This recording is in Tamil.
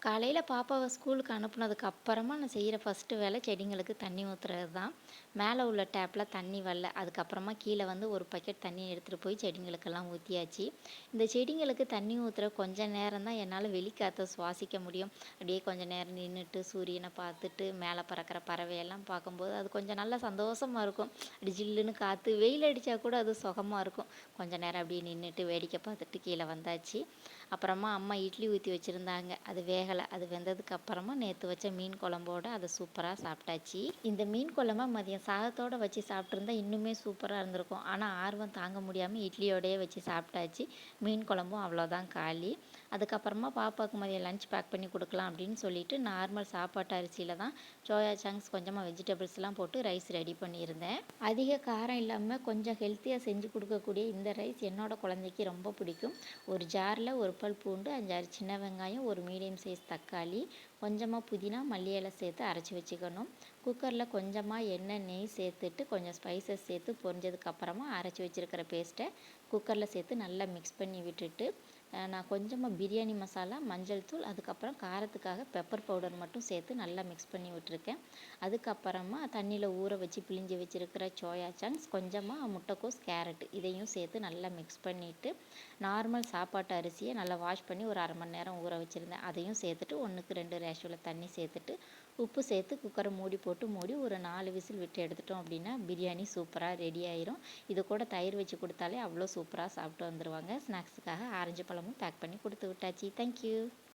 காலையில் பாப்பாவை ஸ்கூலுக்கு அனுப்புனதுக்கு அப்புறமா நான் செய்கிற ஃபஸ்ட்டு வேலை செடிங்களுக்கு தண்ணி ஊற்றுறது தான். மேலே உள்ள டேப்பில் தண்ணி வரல. அதுக்கப்புறமா கீழே வந்து ஒரு பக்கெட் தண்ணி எடுத்துகிட்டு போய் செடிங்களுக்கெல்லாம் ஊற்றியாச்சு. இந்த செடிங்களுக்கு தண்ணி ஊற்றுற கொஞ்ச நேரம் தான் என்னால் வெளிக்காற்றை சுவாசிக்க முடியும். அப்படியே கொஞ்சம் நேரம் நின்றுட்டு சூரியனை பார்த்துட்டு மேலே பறக்கிற பறவையெல்லாம் பார்க்கும்போது அது கொஞ்சம் நல்லா சந்தோஷமாக இருக்கும். அப்படி ஜில்லுன்னு காற்று வெயில் அடித்தா கூட அது சுகமாக இருக்கும். கொஞ்சம் நேரம் அப்படியே நின்றுட்டு வேடிக்கை பார்த்துட்டு கீழே வந்தாச்சு. அப்புறமா அம்மா இட்லி ஊற்றி வச்சுருந்தாங்க. அது வேகலை. அது வெந்ததுக்கு அப்புறமா நேற்று வச்ச மீன் குழம்போட அதை சூப்பராக சாப்பிட்டாச்சு. இந்த மீன் குழம்ப மதியம் சாதத்தோடு வச்சு சாப்பிட்ருந்தா இன்னுமே சூப்பராக இருந்திருக்கும். ஆனால் ஆர்வம் தாங்க முடியாமல் இட்லியோடையே வச்சு சாப்பிட்டாச்சு. மீன் குழம்பும் அவ்வளோதான் காலி. அதுக்கப்புறமா பாப்பாவுக்கு மதியம் லஞ்ச் பேக் பண்ணி கொடுக்கலாம் அப்படின்னு சொல்லிட்டு நார்மல் சாப்பாட்டு அரிசியில் தான் சோயா சங்க்ஸ் கொஞ்சமாக வெஜிடபிள்ஸ்லாம் போட்டு ரைஸ் ரெடி பண்ணியிருந்தேன். அதிக காரம் இல்லாமல் கொஞ்சம் ஹெல்த்தியாக செஞ்சு கொடுக்கக்கூடிய இந்த ரைஸ் என்னோட குழந்தைக்கு ரொம்ப பிடிக்கும். ஒரு ஜாரில் ஒரு பல் பூண்டு, 5 6 சின்ன வெங்காயம், ஒரு மீடியம் சைஸ் தக்காளி, கொஞ்சமாக புதினா, மல்லி இலை சேர்த்து அரைச்சி வச்சுக்கணும். குக்கரில் கொஞ்சமாக எண்ணெய், நெய் சேர்த்துட்டு கொஞ்சம் ஸ்பைசஸ் சேர்த்து பொரிஞ்சதுக்கப்புறமா அரைச்சி வச்சுருக்கிற பேஸ்ட்டை குக்கரில் சேர்த்து நல்லா மிக்ஸ் பண்ணி விட்டுட்டு நான் கொஞ்சமாக பிரியாணி மசாலா, மஞ்சள் தூள், அதுக்கப்புறம் காரத்துக்காக பெப்பர் பவுடர் மட்டும் சேர்த்து நல்லா மிக்ஸ் பண்ணி விட்டுருக்கேன். அதுக்கப்புறமா தண்ணியில் ஊற வச்சு பிழிஞ்சு வச்சுருக்கிற சோயா சங்க்ஸ், கொஞ்சமாக முட்டைக்கோஸ், கேரட் இதையும் சேர்த்து நல்லா மிக்ஸ் பண்ணிவிட்டு நார்மல் சாப்பாட்டு அரிசியை நல்லா வாஷ் பண்ணி ஒரு அரை மணி நேரம் ஊற வச்சுருந்தேன். அதையும் சேர்த்துட்டு 1க்கு 2 ரேஷியோவில் தண்ணி சேர்த்துட்டு உப்பு சேர்த்து குக்கரை மூடி ஒரு 4 விசில் விட்டு எடுத்துட்டோம் அப்படின்னா பிரியாணி சூப்பராக ரெடி ஆயிரும். இது கூட தயிர் வச்சு கொடுத்தாலே அவ்வளோ சூப்பராக சாப்பிட்டு வந்துடுவாங்க. ஸ்நாக்ஸுக்காக ஆரஞ்சு பழமும் பேக் பண்ணி கொடுத்து விட்டாச்சு. தேங்க்யூ.